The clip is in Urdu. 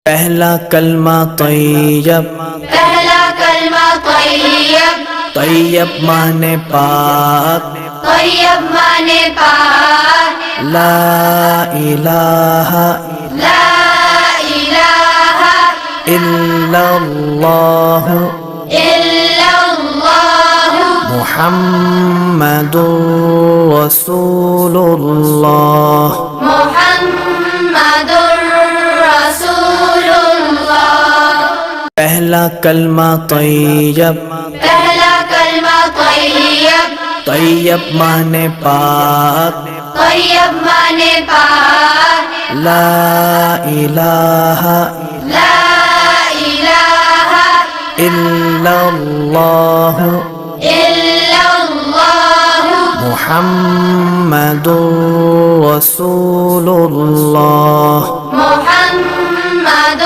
پہلا کلمہ طیب، پہلا کلمہ طیب، طیب مانے پاک، طیب مانے پاک، لا الہ لا الہ الا اللہ الا اللہ محمد رسول اللہ۔ محمد رسول اللہ۔ پہلا کلمہ طیب، پہلا کلمہ طیب، طیب مانے پاک، طیب مانے پاک، لا الہ لا الہ الا اللہ الا اللہ محمد رسول اللہ۔ محمد